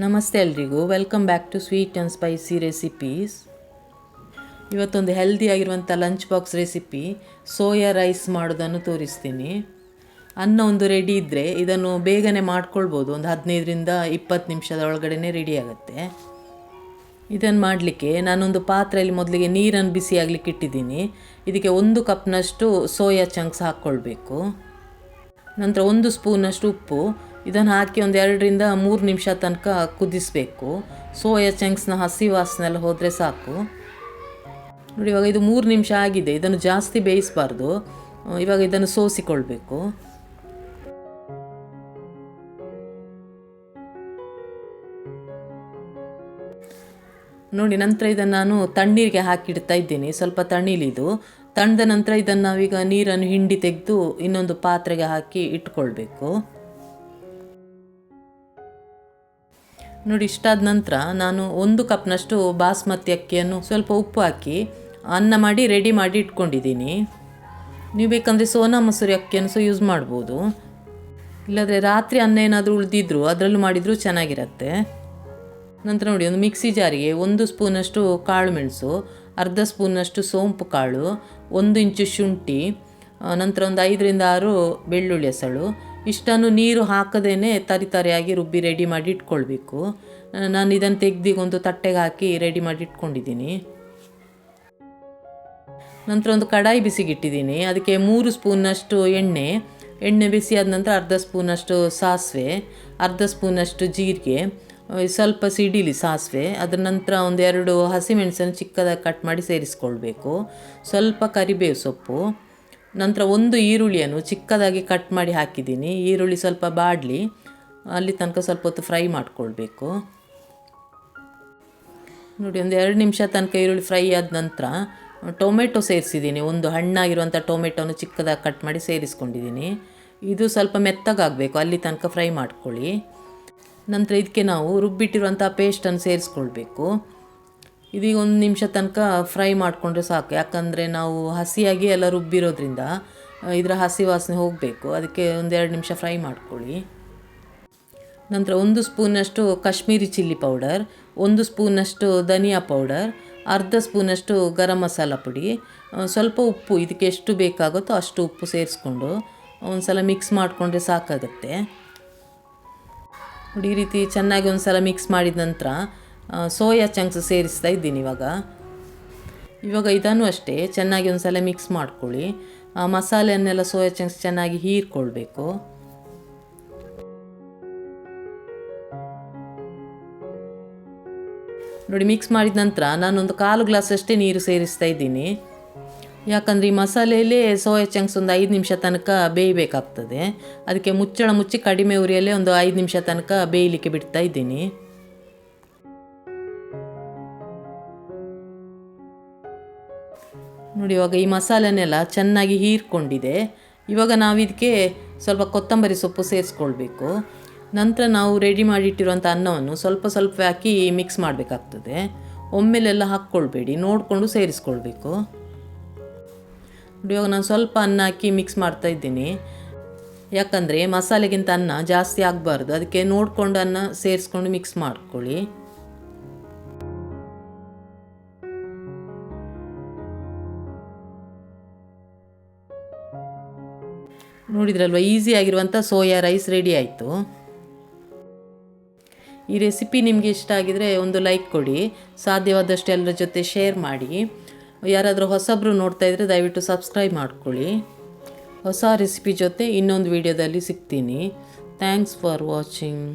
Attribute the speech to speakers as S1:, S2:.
S1: ನಮಸ್ತೆ ಎಲ್ರಿಗೂ, welcome back to sweet and spicy recipes. ಇವತ್ತೊಂದು ಹೆಲ್ದಿಯಾಗಿರುವಂಥ lunch box recipe soya rice ಮಾಡೋದನ್ನು ತೋರಿಸ್ತೀನಿ. ಅನ್ನ ಒಂದು ರೆಡಿ ಇದ್ದರೆ ಇದನ್ನು ಬೇಗನೆ ಮಾಡ್ಕೊಳ್ಬೋದು. ಒಂದು 15-20 ನಿಮಿಷದ ಒಳಗಡೆ ರೆಡಿ ಆಗುತ್ತೆ. ಇದನ್ನು ಮಾಡಲಿಕ್ಕೆ ನಾನೊಂದು ಪಾತ್ರೆಯಲ್ಲಿ ಮೊದಲಿಗೆ ನೀರನ್ನು ಬಿಸಿ ಆಗಲಿಕ್ಕೆ ಇಟ್ಟಿದ್ದೀನಿ. ಇದಕ್ಕೆ 1 ಕಪ್ನಷ್ಟು ಸೋಯಾ ಚಂಕ್ಸ್ ಹಾಕ್ಕೊಳ್ಬೇಕು. ನಂತರ 1 ಸ್ಪೂನಷ್ಟು ಉಪ್ಪು. ಇದನ್ನು ಹಾಕಿ ಒಂದು 2-3 ನಿಮಿಷ ತನಕ ಕುದಿಸಬೇಕು. ಸೋಯಾ ಚಂಕ್ಸ್ನ ಹಸಿ ವಾಸನೆ ಎಲ್ಲ ಹೋದರೆ ಸಾಕು. ನೋಡಿ, ಇವಾಗ ಇದು 3 ನಿಮಿಷ ಆಗಿದೆ. ಇದನ್ನು ಜಾಸ್ತಿ ಬೇಯಿಸಬಾರ್ದು. ಇವಾಗ ಇದನ್ನು ಸೋಸಿಕೊಳ್ಬೇಕು. ನೋಡಿ, ನಂತರ ಇದನ್ನು ನಾನು ತಣ್ಣೀರಿಗೆ ಹಾಕಿಡ್ತಾ ಇದ್ದೀನಿ. ಸ್ವಲ್ಪ ತಣ್ಣೀಲಿದು. ತಣ್ಣದ ನಂತರ ಇದನ್ನು ನಾವೀಗ ನೀರನ್ನು ಹಿಂಡಿ ತೆಗೆದು ಇನ್ನೊಂದು ಪಾತ್ರೆಗೆ ಹಾಕಿ ಇಟ್ಕೊಳ್ಬೇಕು. ನೋಡಿ, ಇಷ್ಟಾದ ನಂತರ ನಾನು 1 ಕಪ್ನಷ್ಟು ಬಾಸ್ಮತಿ ಅಕ್ಕಿಯನ್ನು ಸ್ವಲ್ಪ ಉಪ್ಪು ಹಾಕಿ ಅನ್ನ ಮಾಡಿ ರೆಡಿ ಮಾಡಿ ಇಟ್ಕೊಂಡಿದ್ದೀನಿ. ನೀವು ಬೇಕಂದರೆ ಸೋನಾ ಮಸೂರಿ ಅಕ್ಕಿಯನ್ನು ಸಹ ಯೂಸ್ ಮಾಡ್ಬೋದು. ಇಲ್ಲಾಂದರೆ ರಾತ್ರಿ ಅನ್ನ ಏನಾದರೂ ಉಳಿದಿದ್ರು ಅದರಲ್ಲೂ ಮಾಡಿದರೂ ಚೆನ್ನಾಗಿರುತ್ತೆ. ನಂತರ ನೋಡಿ, ಒಂದು ಮಿಕ್ಸಿ ಜಾರಿಗೆ 1 ಸ್ಪೂನಷ್ಟು ಕಾಳು ಮೆಣಸು, ಅರ್ಧ ಸ್ಪೂನಷ್ಟು ಸೋಂಪು ಕಾಳು, 1 ಇಂಚು ಶುಂಠಿ, ನಂತರ ಒಂದು 5-6 ಬೆಳ್ಳುಳ್ಳಿ ಎಸಳು, ಇಷ್ಟನ್ನು ನೀರು ಹಾಕದೇನೆ ತರಿಯಾಗಿ ರುಬ್ಬಿ ರೆಡಿ ಮಾಡಿ ಇಟ್ಕೊಳ್ಬೇಕು. ನಾನು ಇದನ್ನು ತೆಗೆದು ಒಂದು ತಟ್ಟೆಗೆ ಹಾಕಿ ರೆಡಿ ಮಾಡಿ ಇಟ್ಕೊಂಡಿದ್ದೀನಿ. ನಂತರ ಒಂದು ಕಡಾಯಿ ಬಿಸಿಗಿಟ್ಟಿದ್ದೀನಿ. ಅದಕ್ಕೆ 3 ಸ್ಪೂನಷ್ಟು ಎಣ್ಣೆ ಬಿಸಿಯಾದ ನಂತರ ಅರ್ಧ ಸ್ಪೂನಷ್ಟು ಸಾಸಿವೆ, ಅರ್ಧ ಸ್ಪೂನಷ್ಟು ಜೀರಿಗೆ, ಸ್ವಲ್ಪ ಸಿಡಿಲಿ ಸಾಸಿವೆ. ಅದರ ನಂತರ ಒಂದು 2 ಹಸಿಮೆಣಸನ್ನು ಚಿಕ್ಕದಾಗಿ ಕಟ್ ಮಾಡಿ ಸೇರಿಸ್ಕೊಳ್ಬೇಕು. ಸ್ವಲ್ಪ ಕರಿಬೇವು ಸೊಪ್ಪು, ನಂತರ 1 ಈರುಳ್ಳಿಯನ್ನು ಚಿಕ್ಕದಾಗಿ ಕಟ್ ಮಾಡಿ ಹಾಕಿದ್ದೀನಿ. ಈರುಳ್ಳಿ ಸ್ವಲ್ಪ ಬಾಡಲಿ, ಅಲ್ಲಿ ತನಕ ಸ್ವಲ್ಪ ಹೊತ್ತು ಫ್ರೈ ಮಾಡಿಕೊಳ್ಬೇಕು. ನೋಡಿ, ಒಂದು 2 ನಿಮಿಷ ತನಕ ಈರುಳ್ಳಿ ಫ್ರೈ ಆದ ನಂತರ ಟೊಮೆಟೊ ಸೇರಿಸಿದ್ದೀನಿ. ಒಂದು ಹಣ್ಣಾಗಿರುವಂಥ ಟೊಮೆಟೊನ ಚಿಕ್ಕದಾಗಿ ಕಟ್ ಮಾಡಿ ಸೇರಿಸ್ಕೊಂಡಿದ್ದೀನಿ. ಇದು ಸ್ವಲ್ಪ ಮೆತ್ತಗಾಗಬೇಕು, ಅಲ್ಲಿ ತನಕ ಫ್ರೈ ಮಾಡ್ಕೊಳ್ಳಿ. ನಂತರ ಇದಕ್ಕೆ ನಾವು ರುಬ್ಬಿಟ್ಟಿರುವಂಥ ಪೇಸ್ಟನ್ನು ಸೇರಿಸ್ಕೊಳ್ಬೇಕು. ಇದೀಗ 1 ನಿಮಿಷ ತನಕ ಫ್ರೈ ಮಾಡಿಕೊಂಡ್ರೆ ಸಾಕು. ಯಾಕಂದರೆ ನಾವು ಹಸಿಯಾಗಿ ಎಲ್ಲ ರುಬ್ಬಿರೋದ್ರಿಂದ ಇದರ ಹಸಿ ವಾಸನೆ ಹೋಗಬೇಕು. ಅದಕ್ಕೆ ಒಂದು 2 ನಿಮಿಷ ಫ್ರೈ ಮಾಡ್ಕೊಳ್ಳಿ. ನಂತರ 1 ಸ್ಪೂನಷ್ಟು ಕಾಶ್ಮೀರಿ ಚಿಲ್ಲಿ ಪೌಡರ್, 1 ಸ್ಪೂನಷ್ಟು ಧನಿಯಾ ಪೌಡರ್, ಅರ್ಧ ಸ್ಪೂನಷ್ಟು ಗರಂ ಮಸಾಲ ಪುಡಿ, ಸ್ವಲ್ಪ ಉಪ್ಪು, ಇದಕ್ಕೆ ಎಷ್ಟು ಬೇಕಾಗುತ್ತೋ ಅಷ್ಟು ಉಪ್ಪು ಸೇರಿಸ್ಕೊಂಡು ಒಂದು ಸಲ ಮಿಕ್ಸ್ ಮಾಡಿಕೊಂಡ್ರೆ ಸಾಕಾಗುತ್ತೆ. ನೋಡಿ, ಈ ರೀತಿ ಚೆನ್ನಾಗಿ ಒಂದು ಸಲ ಮಿಕ್ಸ್ ಮಾಡಿದ ನಂತರ ಸೋಯಾ ಚಂಕ್ಸ್ ಸೇರಿಸ್ತಾ ಇದ್ದೀನಿ. ಇವಾಗ ಇದನ್ನು ಅಷ್ಟೇ ಚೆನ್ನಾಗಿ ಒಂದು ಸಲ ಮಿಕ್ಸ್ ಮಾಡ್ಕೊಳ್ಳಿ. ಮಸಾಲೆಯನ್ನೆಲ್ಲ ಸೋಯಾ ಚಂಕ್ಸ್ ಚೆನ್ನಾಗಿ ಹೀರ್ಕೊಳ್ಬೇಕು. ನೋಡಿ, ಮಿಕ್ಸ್ ಮಾಡಿದ ನಂತರ ನಾನೊಂದು 1/4 ಗ್ಲಾಸ್ ಅಷ್ಟೇ ನೀರು ಸೇರಿಸ್ತಾ ಇದ್ದೀನಿ. ಯಾಕಂದರೆ ಈ ಮಸಾಲೆಯಲ್ಲೇ ಸೋಯಾ ಚಂಕ್ಸ್ ಒಂದು 5 ನಿಮಿಷ ತನಕ ಬೇಯಬೇಕಾಗ್ತದೆ. ಅದಕ್ಕೆ ಮುಚ್ಚಳ ಮುಚ್ಚಿ ಕಡಿಮೆ ಉರಿಯಲ್ಲೇ ಒಂದು 5 ನಿಮಿಷ ತನಕ ಬೇಯಲಿಕ್ಕೆ ಬಿಡ್ತಾ ಇದ್ದೀನಿ. ನೋಡಿ, ಇವಾಗ ಈ ಮಸಾಲೆನೆಲ್ಲ ಚೆನ್ನಾಗಿ ಹೀರ್ಕೊಂಡಿದೆ. ಇವಾಗ ನಾವು ಇದಕ್ಕೆ ಸ್ವಲ್ಪ ಕೊತ್ತಂಬರಿ ಸೊಪ್ಪು ಸೇರಿಸ್ಕೊಳ್ಬೇಕು. ನಂತರ ನಾವು ರೆಡಿ ಮಾಡಿಟ್ಟಿರುವಂಥ ಅನ್ನವನ್ನು ಸ್ವಲ್ಪ ಸ್ವಲ್ಪ ಹಾಕಿ ಮಿಕ್ಸ್ ಮಾಡಬೇಕಾಗ್ತದೆ. ಒಮ್ಮೆಲೆಲ್ಲ ಹಾಕ್ಕೊಳ್ಬೇಡಿ, ನೋಡಿಕೊಂಡು ಸೇರಿಸ್ಕೊಳ್ಬೇಕು. ನೋಡಿ, ಇವಾಗ ನಾನು ಸ್ವಲ್ಪ ಅನ್ನ ಹಾಕಿ ಮಿಕ್ಸ್ ಮಾಡ್ತಾ ಇದ್ದೀನಿ. ಯಾಕಂದರೆ ಮಸಾಲೆಗಿಂತ ಅನ್ನ ಜಾಸ್ತಿ ಆಗಬಾರ್ದು. ಅದಕ್ಕೆ ನೋಡಿಕೊಂಡು ಅನ್ನ ಸೇರಿಸ್ಕೊಂಡು ಮಿಕ್ಸ್ ಮಾಡ್ಕೊಳ್ಳಿ. ನೋಡಿದ್ರಲ್ವ, ಈಸಿಯಾಗಿರುವಂಥ ಸೋಯಾ ರೈಸ್ ರೆಡಿ ಆಯಿತು. ಈ ರೆಸಿಪಿ ನಿಮಗೆ ಇಷ್ಟ ಆಗಿದರೆ ಒಂದು ಲೈಕ್ ಕೊಡಿ. ಸಾಧ್ಯವಾದಷ್ಟು ಎಲ್ಲರ ಜೊತೆ ಶೇರ್ ಮಾಡಿ. ಯಾರಾದರೂ ಹೊಸಬ್ರು ನೋಡ್ತಾ ಇದ್ದರೆ ದಯವಿಟ್ಟು ಸಬ್ಸ್ಕ್ರೈಬ್ ಮಾಡ್ಕೊಳ್ಳಿ. ಹೊಸ ರೆಸಿಪಿ ಜೊತೆ ಇನ್ನೊಂದು ವಿಡಿಯೋದಲ್ಲಿ ಸಿಗ್ತೀನಿ. Thanks for watching.